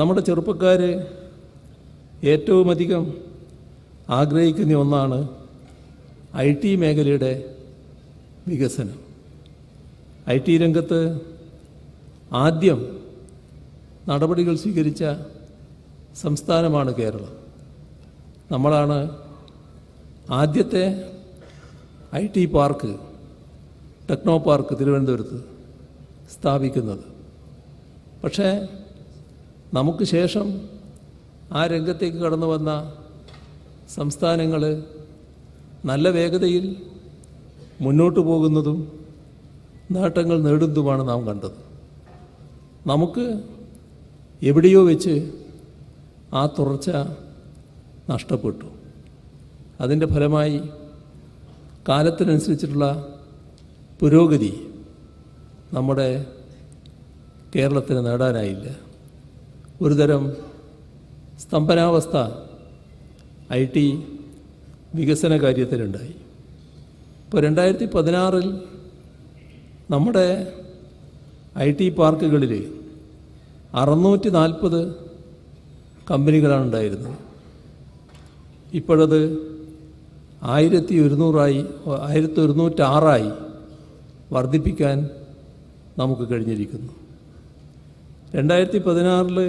നമ്മുടെ ചെറുപ്പക്കാർ ഏറ്റവുമധികം ആഗ്രഹിക്കുന്ന ഒന്നാണ് IT മേഖലയുടെ വികസനം. IT രംഗത്ത് ആദ്യം നടപടികൾ സ്വീകരിച്ച സംസ്ഥാനമാണ് കേരളം. നമ്മളാണ് ആദ്യത്തെ IT പാർക്ക്, ടെക്നോ പാർക്ക് തിരുവനന്തപുരത്ത് സ്ഥാപിക്കുന്നത്. പക്ഷേ നമുക്ക് ശേഷം ആ രംഗത്തേക്ക് കടന്നു വന്ന സംസ്ഥാനങ്ങൾ നല്ല വേഗതയിൽ മുന്നോട്ട് പോകുന്നതും നേട്ടങ്ങൾ നേടുന്നതുമാണ് നാം കണ്ടത്. നമുക്ക് എവിടെയോ വെച്ച് ആ തുടർച്ച നഷ്ടപ്പെട്ടു. അതിൻ്റെ ഫലമായി കാലത്തിനനുസരിച്ചിട്ടുള്ള പുരോഗതി നമ്മുടെ കേരളത്തിന് നേടാനായില്ല. ഒരുതരം സ്തംഭനാവസ്ഥ IT വികസന കാര്യത്തിലുണ്ടായി. ഇപ്പോൾ 2016 നമ്മുടെ IT പാർക്കുകളിൽ 640 കമ്പനികളാണ് ഉണ്ടായിരുന്നത്. ഇപ്പോഴത് 1106 വർദ്ധിപ്പിക്കാൻ നമുക്ക് കഴിഞ്ഞിരിക്കുന്നു. 2016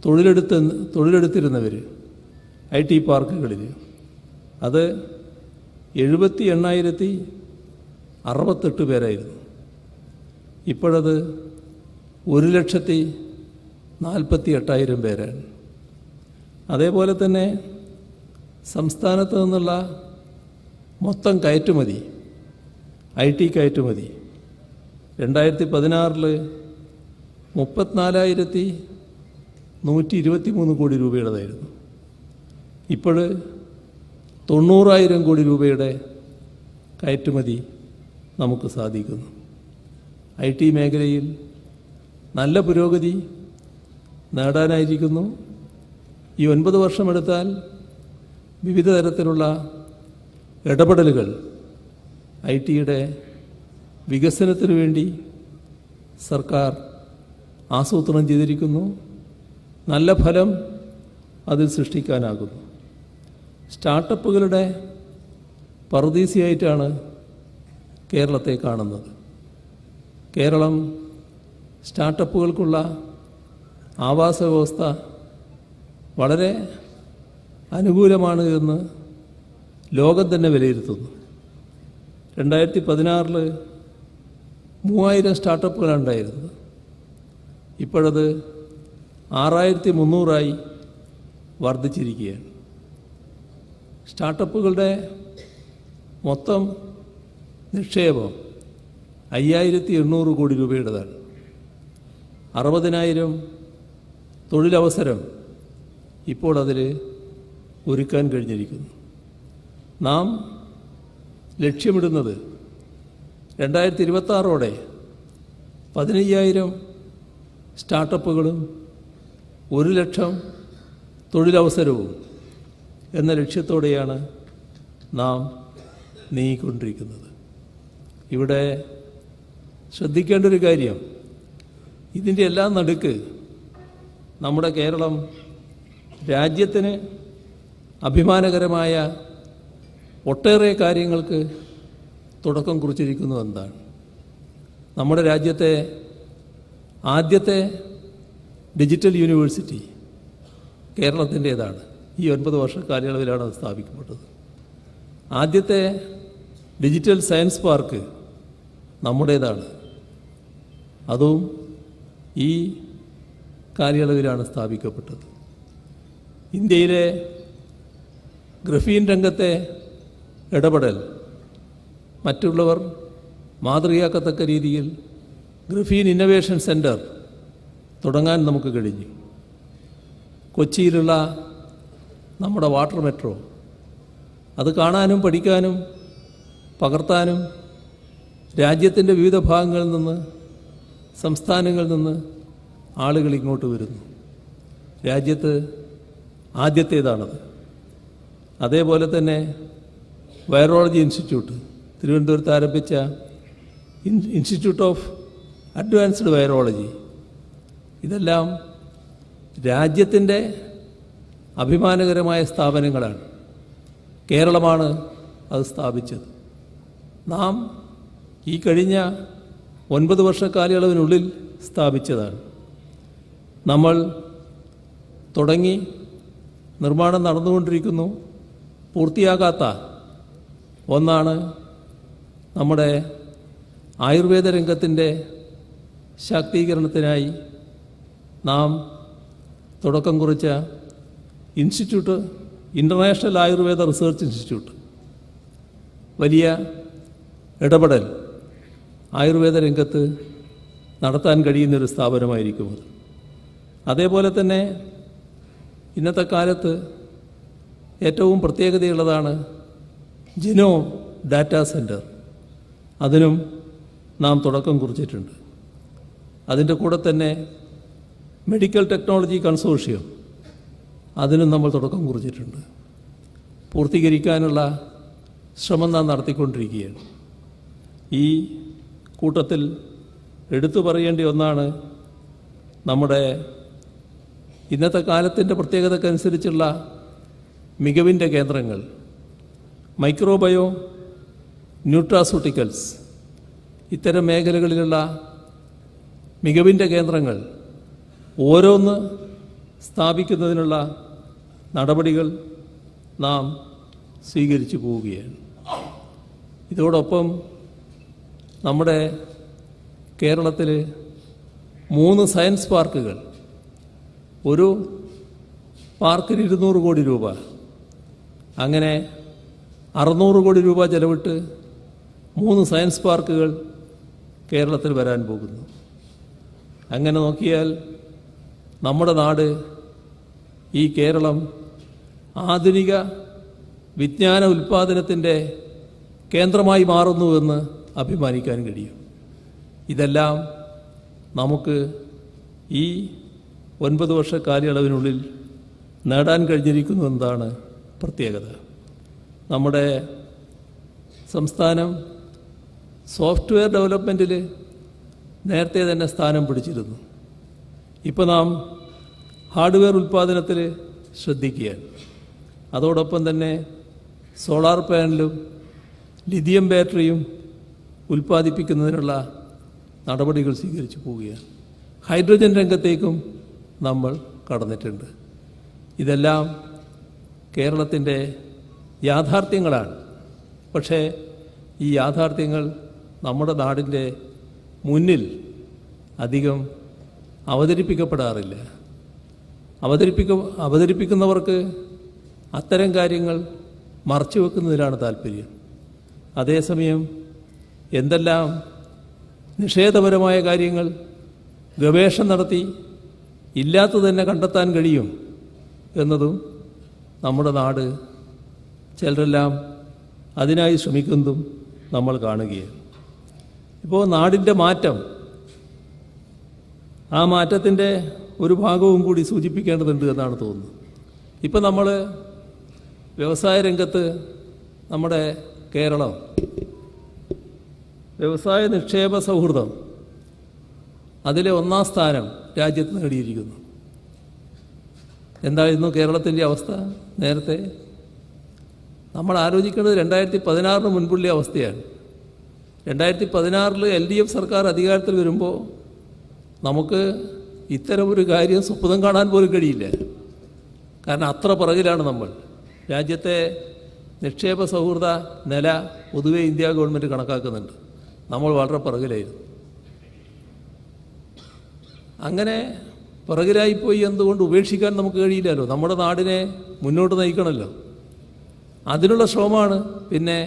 തൊഴിലെടുത്തിരുന്നവർ IT പാർക്കുകളിൽ അത് 78,068 പേരായിരുന്നു. ഇപ്പോഴത് 1,48,000 പേരാണ്. അതേപോലെ തന്നെ സംസ്ഥാനത്ത് നിന്നുള്ള മൊത്തം കയറ്റുമതി, IT കയറ്റുമതി 2016 34,123 കോടി രൂപയുടേതായിരുന്നു. ഇപ്പോൾ 90,000 കോടി രൂപയുടെ കയറ്റുമതി നമുക്ക് സാധിക്കുന്നു. IT മേഖലയിൽ നല്ല പുരോഗതി നേടാനായിരിക്കുന്നു. ഈ 9 വർഷമെടുത്താൽ വിവിധ തരത്തിലുള്ള ഇടപെടലുകൾ ITയുടെ വികസനത്തിനു വേണ്ടി സർക്കാർ ആസൂത്രണം ചെയ്തിരിക്കുന്നു. നല്ല ഫലം അതിൽ സൃഷ്ടിക്കാനാകുന്നു. സ്റ്റാർട്ടപ്പുകളുടെ പറുദീസയായിട്ടാണ് കേരളത്തെ കാണുന്നത്. കേരളം സ്റ്റാർട്ടപ്പുകൾക്കുള്ള ആവാസ വ്യവസ്ഥ വളരെ അനുകൂലമാണ് എന്ന് ലോകം തന്നെ വിലയിരുത്തുന്നു. 2016 3000 സ്റ്റാർട്ടപ്പുകളാണ് ഉണ്ടായിരുന്നത്. ഇപ്പോഴത് 6,300 വർദ്ധിച്ചിരിക്കുകയാണ്. സ്റ്റാർട്ടപ്പുകളുടെ മൊത്തം നിക്ഷേപം 5,800 കോടി രൂപയുടേതാണ്. 60,000 തൊഴിലവസരം ഇപ്പോൾ അതിൽ ഒരുക്കാൻ കഴിഞ്ഞിരിക്കുന്നു. നാം ലക്ഷ്യമിടുന്നത് 2026 15,000 സ്റ്റാർട്ടപ്പുകളും 1,00,000 തൊഴിലവസരവും എന്ന ലക്ഷ്യത്തോടെയാണ് നാം നീങ്ങിക്കൊണ്ടിരിക്കുന്നത്. ഇവിടെ ശ്രദ്ധിക്കേണ്ട ഒരു കാര്യം, ഇതിൻ്റെ എല്ലാം നടുക്ക് നമ്മുടെ കേരളം രാജ്യത്തിന് അഭിമാനകരമായ ഒട്ടേറെ കാര്യങ്ങൾക്ക് തുടക്കം കുറിച്ചിരിക്കുന്നു എന്നതാണ്. നമ്മുടെ രാജ്യത്തെ ആദ്യത്തെ ഡിജിറ്റൽ യൂണിവേഴ്സിറ്റി കേരളത്തിൻ്റേതാണ്. ഈ 9 വർഷ കാലയളവിലാണ് അത് സ്ഥാപിക്കപ്പെട്ടത്. ആദ്യത്തെ ഡിജിറ്റൽ സയൻസ് പാർക്ക് നമ്മുടേതാണ്. അതും ഈ കാലയളവിലാണ് സ്ഥാപിക്കപ്പെട്ടത്. ഇന്ത്യയിലെ ഗ്രഫീൻ രംഗത്തെ ഇടപെടൽ മറ്റുള്ളവർ മാതൃകയാക്കത്തക്ക രീതിയിൽ ഗ്രഫീൻ ഇന്നൊവേഷൻ സെൻറ്റർ തുടങ്ങാൻ നമുക്ക് കഴിഞ്ഞു. കൊച്ചിയിലുള്ള നമ്മുടെ വാട്ടർ മെട്രോ അത് കാണാനും പഠിക്കാനും പകർത്താനും രാജ്യത്തിൻ്റെ വിവിധ ഭാഗങ്ങളിൽ നിന്ന്, സംസ്ഥാനങ്ങളിൽ നിന്ന് ആളുകൾ ഇങ്ങോട്ട് വരുന്നു. രാജ്യത്ത് ആദ്യത്തേതാണത്. അതേപോലെ തന്നെ വൈറോളജി ഇൻസ്റ്റിറ്റ്യൂട്ട് തിരുവനന്തപുരത്ത് ആരംഭിച്ച ഇൻസ്റ്റിറ്റ്യൂട്ട് ഓഫ് അഡ്വാൻസ്ഡ് വൈറോളജി, ഇതെല്ലാം രാജ്യത്തിൻ്റെ അഭിമാനകരമായ സ്ഥാപനങ്ങളാണ്. കേരളമാണ് അത് സ്ഥാപിച്ചത്. നാം ഈ കഴിഞ്ഞ 9 വർഷക്കാലയളവിനുള്ളിൽ സ്ഥാപിച്ചതാണ്. നമ്മൾ തുടങ്ങി, നിർമ്മാണം നടന്നുകൊണ്ടിരിക്കുന്നു, പൂർത്തിയാകാത്ത ഒന്നാണ് നമ്മുടെ ആയുർവേദ രംഗത്തിൻ്റെ ശാക്തീകരണത്തിനായി നാം തുടക്കം കുറിച്ച institute, international Ayurveda research institute. വലിയ ഇടപെടൽ ആയുർവേദ രംഗത്ത് നടത്താൻ കഴിയുന്നൊരു സ്ഥാപനമായിരിക്കും അത്. അതേപോലെ തന്നെ ഇന്നത്തെ കാലത്ത് ഏറ്റവും പ്രത്യേകതയുള്ളതാണ് ജിനോം ഡാറ്റാ സെൻറ്റർ. അതിനും നാം തുടക്കം കുറിച്ചിട്ടുണ്ട്. അതിൻ്റെ കൂടെ തന്നെ മെഡിക്കൽ ടെക്നോളജി കൺസോർഷ്യം, അതിനും നമ്മൾ തുടക്കം കുറിച്ചിട്ടുണ്ട്. പൂർത്തീകരിക്കാനുള്ള ശ്രമം നാം നടത്തിക്കൊണ്ടിരിക്കുകയാണ്. ഈ കൂട്ടത്തിൽ എടുത്തു പറയേണ്ട ഒന്നാണ് നമ്മുടെ ഇന്നത്തെ കാലത്തിൻ്റെ പ്രത്യേകതക്കനുസരിച്ചുള്ള മികവിൻ്റെ കേന്ദ്രങ്ങൾ. മൈക്രോബയോ, ന്യൂട്രാസ്യൂട്ടിക്കൽസ്, ഇത്തരം മേഖലകളിലുള്ള മികവിൻ്റെ കേന്ദ്രങ്ങൾ ഓരോന്ന് സ്ഥാപിക്കുന്നതിനുള്ള നടപടികൾ നാം സ്വീകരിച്ചു പോവുകയാണ്. ഇതോടൊപ്പം നമ്മുടെ കേരളത്തിൽ 3 സയൻസ് പാർക്കുകൾ, ഒരു പാർക്കിന് 200 കോടി രൂപ, അങ്ങനെ 600 കോടി രൂപ ചെലവിട്ട് 3 സയൻസ് പാർക്കുകൾ കേരളത്തിൽ വരാൻ പോകുന്നു. അങ്ങനെ നോക്കിയാൽ നമ്മുടെ നാട്, ഈ കേരളം, ആധുനിക വിജ്ഞാന ഉൽപ്പാദനത്തിൻ്റെ കേന്ദ്രമായി മാറുന്നുവെന്ന് അഭിമാനിക്കാൻ കഴിയും. ഇതെല്ലാം നമുക്ക് ഈ 9 വർഷ കാലയളവിനുള്ളിൽ നേടാൻ കഴിഞ്ഞിരിക്കുന്നു എന്നതാണ് പ്രത്യേകത. നമ്മുടെ സംസ്ഥാനം സോഫ്റ്റ്വെയർ ഡെവലപ്മെൻറ്റിൽ നേരത്തെ തന്നെ സ്ഥാനം പിടിച്ചിരുന്നു. ഇപ്പോൾ നാം ഹാർഡ്വെയർ ഉൽപ്പാദനത്തിൽ ശ്രദ്ധിക്കുകയാണ്. അതോടൊപ്പം തന്നെ സോളാർ പാനലും ലിഥിയം ബാറ്ററിയും ഉൽപ്പാദിപ്പിക്കുന്നതിനുള്ള നടപടികൾ സ്വീകരിച്ചു പോവുകയാണ്. ഹൈഡ്രജൻ രംഗത്തേക്കും നമ്മൾ കടന്നിട്ടുണ്ട്. ഇതെല്ലാം കേരളത്തിൻ്റെ യാഥാർത്ഥ്യങ്ങളാണ്. പക്ഷേ ഈ യാഥാർത്ഥ്യങ്ങൾ നമ്മുടെ നാടിൻ്റെ മുന്നിൽ അധികം അവതരിപ്പിക്കപ്പെടാറില്ല. അവതരിപ്പിക്കുന്നവർക്ക് അത്തരം കാര്യങ്ങൾ മറച്ചു വെക്കുന്നതിലാണ് താല്പര്യം. അതേസമയം എന്തെല്ലാം നിഷേധപരമായ കാര്യങ്ങൾ ഗവേഷണം നടത്തി ഇല്ലാത്തത് തന്നെ കണ്ടെത്താൻ കഴിയും എന്നതും നമ്മുടെ നാട് ചിലരെല്ലാം അതിനായി ശ്രമിക്കുന്നതും നമ്മൾ കാണുകയാണ്. ഇപ്പോൾ നാടിൻ്റെ മാറ്റം, ആ മാറ്റത്തിൻ്റെ ഒരു ഭാഗവും കൂടി സൂചിപ്പിക്കേണ്ടതുണ്ട് എന്നാണ് തോന്നുന്നത്. ഇപ്പം നമ്മൾ വ്യവസായ രംഗത്ത് നമ്മുടെ കേരളം വ്യവസായ നിക്ഷേപ സൗഹൃദം അതിലെ 1-ാം സ്ഥാനം രാജ്യത്ത് നേടിയിരിക്കുന്നു. എന്തായിരുന്നു കേരളത്തിൻ്റെ അവസ്ഥ? നേരത്തെ നമ്മൾ ആലോചിക്കുന്നത് 2016 മുൻപുള്ള അവസ്ഥയാണ്. 2016 LDF സർക്കാർ അധികാരത്തിൽ വരുമ്പോൾ നമുക്ക് ഇത്തരമൊരു കാര്യം സ്വപ്നം കാണാൻ പോലും കഴിയില്ല. കാരണം അത്ര പുറകിലാണ് നമ്മൾ. രാജ്യത്തെ നിക്ഷേപ സൗഹൃദ നില പൊതുവെ ഇന്ത്യ ഗവൺമെൻറ് കണക്കാക്കുന്നുണ്ട്. നമ്മൾ വളരെ പുറകിലായിരുന്നു. അങ്ങനെ പുറകിലായിപ്പോയി എന്തുകൊണ്ട് ഉപേക്ഷിക്കാൻ നമുക്ക് കഴിയില്ലല്ലോ. നമ്മുടെ നാടിനെ മുന്നോട്ട് നയിക്കണമല്ലോ. അതിനുള്ള ശ്രമമാണ് പിന്നെ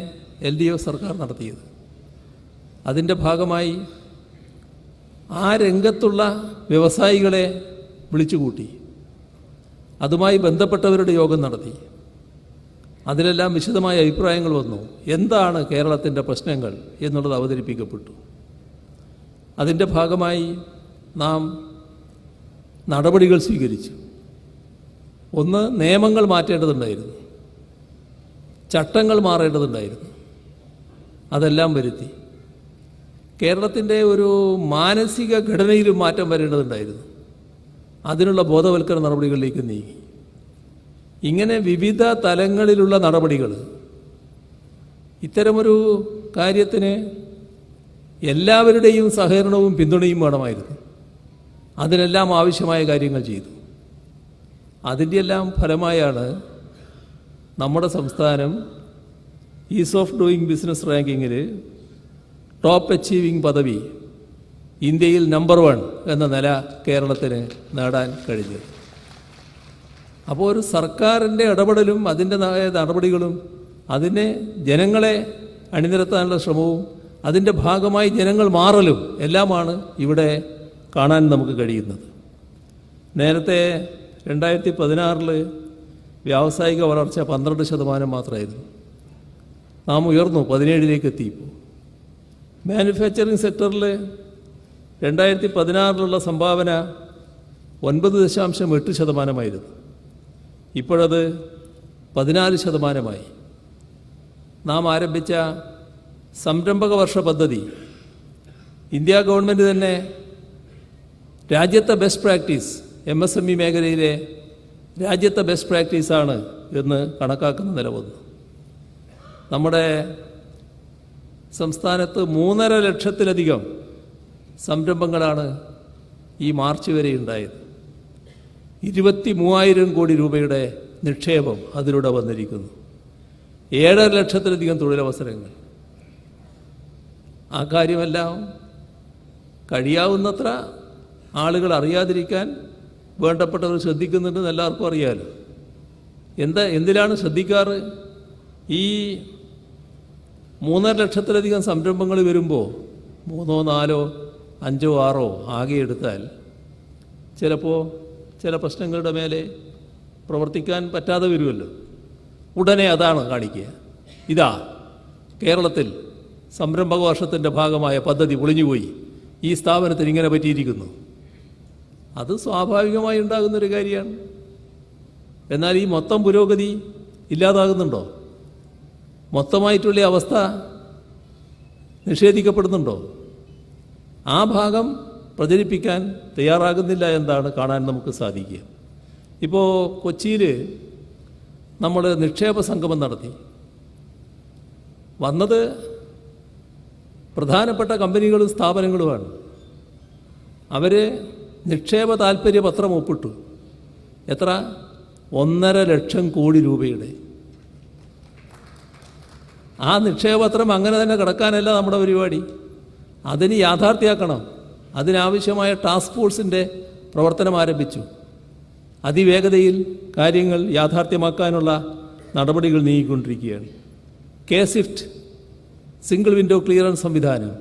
LDF സർക്കാർ നടത്തിയത്. അതിൻ്റെ ഭാഗമായി ആ രംഗത്തുള്ള വ്യവസായികളെ വിളിച്ചുകൂട്ടി, അതുമായി ബന്ധപ്പെട്ടവരുടെ യോഗം നടത്തി. അതിലെല്ലാം വിശദമായ അഭിപ്രായങ്ങൾ വന്നു. എന്താണ് കേരളത്തിൻ്റെ പ്രശ്നങ്ങൾ എന്നുള്ളത് അവതരിപ്പിക്കപ്പെട്ടു. അതിൻ്റെ ഭാഗമായി നാം നടപടികൾ സ്വീകരിച്ചു. ഒന്ന്, നിയമങ്ങൾ മാറ്റേണ്ടതുണ്ടായിരുന്നു, ചട്ടങ്ങൾ മാറേണ്ടതുണ്ടായിരുന്നു. അതെല്ലാം വരുത്തി. കേരളത്തിൻ്റെ ഒരു മാനസിക ഘടനയിലും മാറ്റം വരേണ്ടതുണ്ടായിരുന്നു. അതിനുള്ള ബോധവൽക്കരണ നടപടികളിലേക്ക് നീങ്ങി. ഇങ്ങനെ വിവിധ തലങ്ങളിലുള്ള നടപടികൾ. ഇത്തരമൊരു കാര്യത്തിന് എല്ലാവരുടെയും സഹകരണവും പിന്തുണയും വേണമായിരുന്നു. അതിനെല്ലാം ആവശ്യമായ കാര്യങ്ങൾ ചെയ്തു. അതിൻ്റെ എല്ലാം ഫലമായാണ് നമ്മുടെ സംസ്ഥാനം ഈസ് ഓഫ് ഡൂയിങ് ബിസിനസ് റാങ്കിങ്ങിൽ ടോപ്പ് അച്ചീവിംഗ് പദവി ഇന്ത്യയിൽ നമ്പർ 1 എന്ന നില കേരളത്തിന് നേടാൻ കഴിഞ്ഞു. അപ്പോൾ ഒരു സർക്കാരിൻ്റെ ഇടപെടലും അതിൻ്റെ നടപടികളും അതിനെ ജനങ്ങളെ അണിനിരത്താനുള്ള ശ്രമവും അതിൻ്റെ ഭാഗമായി ജനങ്ങൾ മാറലും എല്ലാമാണ് ഇവിടെ കാണാൻ നമുക്ക് കഴിയുന്നത്. നേരത്തെ 2016 വ്യാവസായിക വളർച്ച 12% മാത്രമായിരുന്നു. നാം ഉയർന്നു 17-ലേക്ക് എത്തിയപ്പോൾ. മാനുഫാക്ചറിങ് സെക്ടറിൽ 2016 സംഭാവന 9.8%. ഇപ്പോഴത് 14%. നാം ആരംഭിച്ച സംരംഭക വർഷ പദ്ധതി ഇന്ത്യ ഗവൺമെൻറ് തന്നെ രാജ്യത്തെ ബെസ്റ്റ് പ്രാക്ടീസ്, MSME മേഖലയിലെ രാജ്യത്തെ ബെസ്റ്റ് പ്രാക്ടീസാണ് എന്ന് കണക്കാക്കുന്ന നില വന്നു. നമ്മുടെ സംസ്ഥാനത്ത് 3.5 ലക്ഷത്തിലധികം സംരംഭങ്ങളാണ് ഈ മാർച്ച് വരെ ഉണ്ടായത്. 23,000 കോടി രൂപയുടെ നിക്ഷേപം അതിലൂടെ വന്നിരിക്കുന്നു. 7.5 ലക്ഷത്തിലധികം തൊഴിലവസരങ്ങൾ. ആ കാര്യമെല്ലാം കഴിയാവുന്നത്ര ആളുകൾ അറിയാതിരിക്കാൻ വേണ്ടപ്പെട്ടവർ ശ്രദ്ധിക്കുന്നുണ്ടെന്ന് എല്ലാവർക്കും അറിയാമല്ലോ. എന്തിനാണ് ശ്രദ്ധിക്കാറ്? ഈ 3.5 ലക്ഷത്തിലധികം സംരംഭങ്ങൾ വരുമ്പോൾ 3, 4, 5, 6 ആകെ എടുത്താൽ ചിലപ്പോൾ ചില പ്രശ്നങ്ങളുടെ മേലെ പ്രവർത്തിക്കാൻ പറ്റാതെ വരുമല്ലോ. ഉടനെ അതാണ് കാണിക്കുക. ഇതാ കേരളത്തിൽ സംരംഭക വർഷത്തിൻ്റെ ഭാഗമായ പദ്ധതി പൊളിഞ്ഞുപോയി, ഈ സ്ഥാപനത്തിന് ഇങ്ങനെ പറ്റിയിരിക്കുന്നു. അത് സ്വാഭാവികമായി ഉണ്ടാകുന്നൊരു കാര്യമാണ്. എന്നാൽ ഈ മൊത്തം പുരോഗതി ഇല്ലാതാകുന്നുണ്ടോ? മൊത്തമായിട്ടുള്ള അവസ്ഥ നിഷേധിക്കപ്പെടുന്നുണ്ടോ? ആ ഭാഗം പ്രചരിപ്പിക്കാൻ തയ്യാറാകുന്നില്ല എന്നാണ് കാണാൻ നമുക്ക് സാധിക്കുക. ഇപ്പോൾ കൊച്ചിയിൽ നമ്മൾ നിക്ഷേപ സംഗമം നടത്തി. വന്നത് പ്രധാനപ്പെട്ട കമ്പനികളും സ്ഥാപനങ്ങളുമാണ്. അവർ നിക്ഷേപ താൽപ്പര്യ പത്രം ഒപ്പിട്ടു. എത്ര? 1.5 ലക്ഷം കോടി രൂപയുടെ. ആ നിക്ഷേപപത്രം അങ്ങനെ തന്നെ കിടക്കാനല്ല നമ്മുടെ പരിപാടി. അതിന് യാഥാർത്ഥ്യമാക്കണം. അതിനാവശ്യമായ ടാസ്ക് ഫോഴ്സിൻ്റെ പ്രവർത്തനം ആരംഭിച്ചു. അതിവേഗതയിൽ കാര്യങ്ങൾ യാഥാർത്ഥ്യമാക്കാനുള്ള നടപടികൾ നീങ്ങിക്കൊണ്ടിരിക്കുകയാണ്. K-SWIFT സിംഗിൾ വിൻഡോ ക്ലിയറൻസ് സംവിധാനം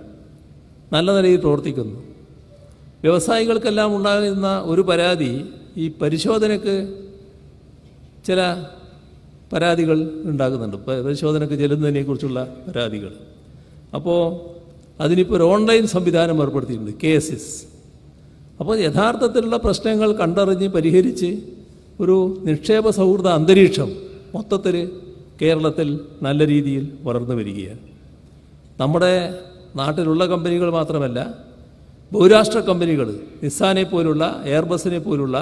നല്ല നിലയിൽ പ്രവർത്തിക്കുന്നു. വ്യവസായികൾക്കെല്ലാം ഉണ്ടാകുന്ന ഒരു പരാതി, ഈ പരിശോധനയ്ക്ക് ചില പരാതികൾ ഉണ്ടാകുന്നുണ്ട്. പരിശോധനയ്ക്ക് ചെല്ലുന്നതിനെക്കുറിച്ചുള്ള പരാതികൾ. അപ്പോൾ അതിനിപ്പോൾ ഒരു ഓൺലൈൻ സംവിധാനം ഏർപ്പെടുത്തിയിട്ടുണ്ട്, KSS. അപ്പോൾ യഥാർത്ഥത്തിലുള്ള പ്രശ്നങ്ങൾ കണ്ടറിഞ്ഞ് പരിഹരിച്ച് ഒരു നിക്ഷേപ സൗഹൃദ അന്തരീക്ഷം മൊത്തത്തിൽ കേരളത്തിൽ നല്ല രീതിയിൽ വളർന്നു വരികയാണ്. നമ്മുടെ നാട്ടിലുള്ള കമ്പനികൾ മാത്രമല്ല, ബഹുരാഷ്ട്ര കമ്പനികൾ, നിസ്സാനെ പോലുള്ള, എയർബസിനെ പോലുള്ള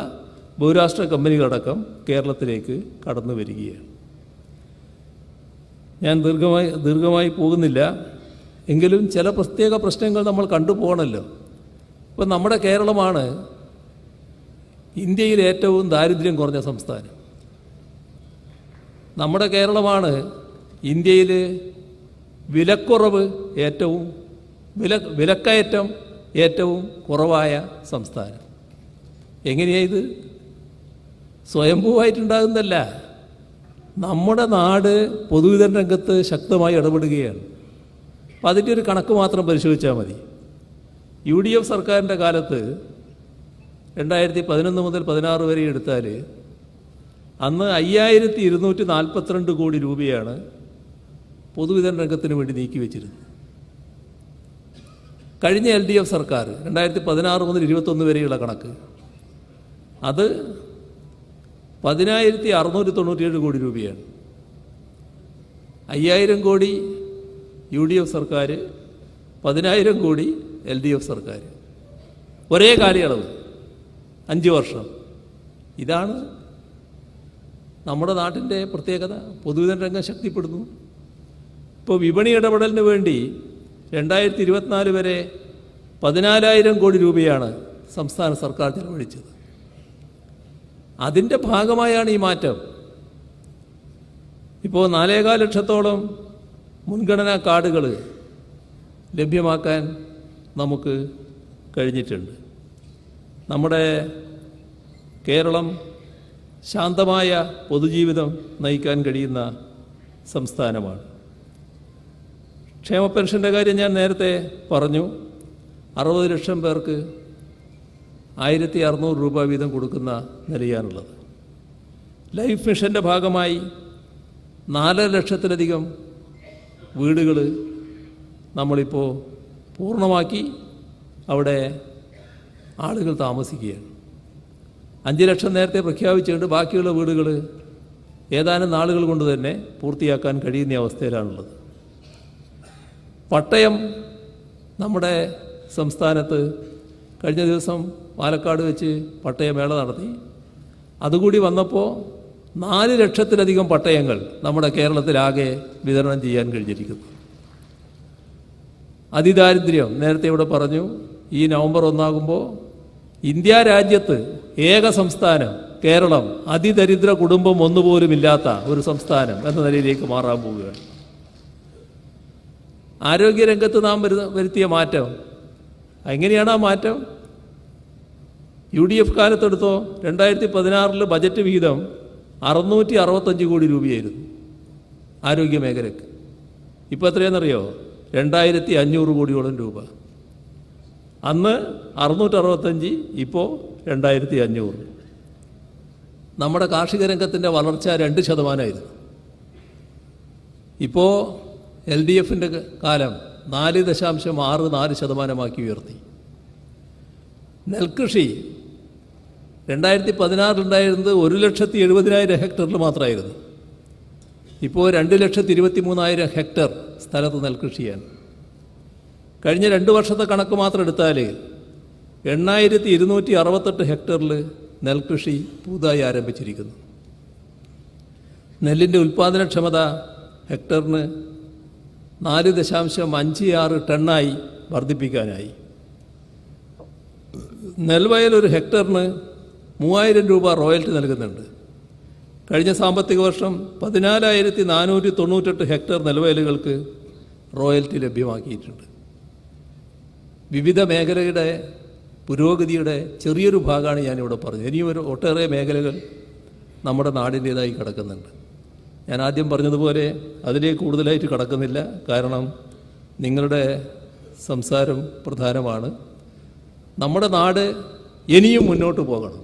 ബഹുരാഷ്ട്ര കമ്പനികളടക്കം കേരളത്തിലേക്ക് കടന്നു വരികയാണ്. ഞാൻ ദീർഘമായി പോകുന്നില്ല. എങ്കിലും ചില പ്രത്യേക പ്രശ്നങ്ങൾ നമ്മൾ കണ്ടുപോകണമല്ലോ. ഇപ്പം നമ്മുടെ കേരളമാണ് ഇന്ത്യയിൽ ഏറ്റവും ദാരിദ്ര്യം കുറഞ്ഞ സംസ്ഥാനം. നമ്മുടെ കേരളമാണ് ഇന്ത്യയിൽ വിലക്കുറവ് ഏറ്റവും വിലക്കയറ്റം ഏറ്റവും കുറവായ സംസ്ഥാനം. എങ്ങനെയാണ് ഇത്? സ്വയംഭൂവായിട്ടുണ്ടാകുന്നതല്ല. നമ്മുടെ നാട് പൊതുവിതരണ രംഗത്ത് ശക്തമായി ഇടപെടുകയാണ്. അപ്പം അതിൻ്റെ ഒരു കണക്ക് മാത്രം പരിശോധിച്ചാൽ മതി. UDF സർക്കാരിൻ്റെ കാലത്ത് 2011 മുതൽ 16 വരെ എടുത്താൽ അന്ന് 5242 കോടി രൂപയാണ് പൊതുവിതരണ രംഗത്തിന് വേണ്ടി നീക്കിവെച്ചിരുന്നത്. കഴിഞ്ഞ LDF സർക്കാർ 2016 മുതൽ 21 വരെയുള്ള കണക്ക് അത് 10,697 കോടി രൂപയാണ്. 5,000 കോടി UDF സർക്കാർ, 10,000 കോടി LDF സർക്കാർ. ഒരേ കാലയളവ്. 5 വർഷം. ഇതാണ് നമ്മുടെ നാട്ടിൻ്റെ പ്രത്യേകത. പൊതുവിതരണ രംഗം ശക്തിപ്പെടുന്നു. ഇപ്പോൾ വിപണി ഇടപെടലിന് വേണ്ടി 2024 വരെ 14,000 കോടി രൂപയാണ് സംസ്ഥാന സർക്കാർ ചെലവഴിച്ചത്. അതിൻ്റെ ഭാഗമായാണ് ഈ മാറ്റം. ഇപ്പോൾ 4,4 ലക്ഷത്തോളം മുൻഗണനാ കാർഡുകൾ ലഭ്യമാക്കാൻ നമുക്ക് കഴിഞ്ഞിട്ടുണ്ട്. നമ്മുടെ കേരളം ശാന്തമായ പൊതുജീവിതം നയിക്കാൻ കഴിയുന്ന സംസ്ഥാനമാണ്. ക്ഷേമ പെൻഷൻ്റെ കാര്യം ഞാൻ നേരത്തെ പറഞ്ഞു. 60 ലക്ഷം പേർക്ക് 1,600 രൂപ വീതം കൊടുക്കുന്ന നിലയാണുള്ളത്. ലൈഫ് മിഷൻ്റെ ഭാഗമായി 4 ലക്ഷത്തിലധികം വീടുകൾ നമ്മളിപ്പോൾ പൂർണ്ണമാക്കി അവിടെ ആളുകൾ താമസിക്കുകയാണ്. 5 ലക്ഷം നേരത്തെ പ്രഖ്യാപിച്ചുകൊണ്ട് ബാക്കിയുള്ള വീടുകൾ ഏതാനും നാളുകൾ കൊണ്ട് തന്നെ പൂർത്തിയാക്കാൻ കഴിയുന്ന അവസ്ഥയിലാണുള്ളത്. പട്ടയം നമ്മുടെ സംസ്ഥാനത്ത് കഴിഞ്ഞ ദിവസം പാലക്കാട് വെച്ച് പട്ടയമേള നടത്തി. അതുകൂടി വന്നപ്പോൾ 4 ലക്ഷത്തിലധികം പട്ടയങ്ങൾ നമ്മുടെ കേരളത്തിലാകെ വിതരണം ചെയ്യാൻ കഴിഞ്ഞിരിക്കുന്നു. അതിദാരിദ്ര്യം നേരത്തെ ഇവിടെ പറഞ്ഞു. ഈ നവംബർ 1 ഇന്ത്യ രാജ്യത്ത് ഏക സംസ്ഥാനം കേരളം അതിദരിദ്ര കുടുംബം ഒന്നുപോലുമില്ലാത്ത ഒരു സംസ്ഥാനം എന്ന നിലയിലേക്ക് മാറാൻ പോവുകയാണ്. ആരോഗ്യരംഗത്ത് നാം വരുത്തിയ മാറ്റം എങ്ങനെയാണ്? ആ മാറ്റം UDF കാലത്തെടുത്തോ 2016 ബജറ്റ് വിഹിതം 665 കോടി രൂപയായിരുന്നു ആരോഗ്യ മേഖലയ്ക്ക്. ഇപ്പോൾ എത്രയാണെന്നറിയോ? 2,500 കോടിയോളം രൂപ. അന്ന് 665, ഇപ്പോൾ 2,500. നമ്മുടെ കാർഷിക രംഗത്തിൻ്റെ വളർച്ച 2%. ഇപ്പോൾ LDFൻ്റെ കാലം 4.64% ഉയർത്തി. നെൽകൃഷി 2016 ഉണ്ടായിരുന്നത് 1,70,000 ഹെക്ടറിൽ മാത്രമായിരുന്നു. ഇപ്പോൾ 2,23,000 ഹെക്ടർ സ്ഥലത്ത് നെൽകൃഷിയാണ്. കഴിഞ്ഞ 2 വർഷത്തെ കണക്ക് മാത്രം എടുത്താൽ 8,268 ഹെക്ടറിൽ നെൽകൃഷി പുതുതായി ആരംഭിച്ചിരിക്കുന്നു. നെല്ലിൻ്റെ ഉൽപ്പാദനക്ഷമത ഹെക്ടറിന് 4.56 ടണ്ണായി വർദ്ധിപ്പിക്കാനായി. നെൽവയൽ ഒരു ഹെക്ടറിന് 3,000 രൂപ റോയൽറ്റി നൽകുന്നുണ്ട്. കഴിഞ്ഞ സാമ്പത്തിക വർഷം 14,498 ഹെക്ടർ നെൽവയലുകൾക്ക് റോയൽറ്റി ലഭ്യമാക്കിയിട്ടുണ്ട്. വിവിധ മേഖലയുടെ പുരോഗതിയുടെ ചെറിയൊരു ഭാഗമാണ് ഞാനിവിടെ പറഞ്ഞത്. ഇനിയും ഒട്ടേറെ മേഖലകൾ നമ്മുടെ നാടിൻ്റേതായി കിടക്കുന്നുണ്ട്. ഞാൻ ആദ്യം പറഞ്ഞതുപോലെ അതിലേക്ക് കൂടുതലായിട്ട് കടക്കുന്നില്ല. കാരണം നിങ്ങളുടെ സംസാരം പ്രധാനമാണ്. നമ്മുടെ നാട് ഇനിയും മുന്നോട്ട് പോകണം.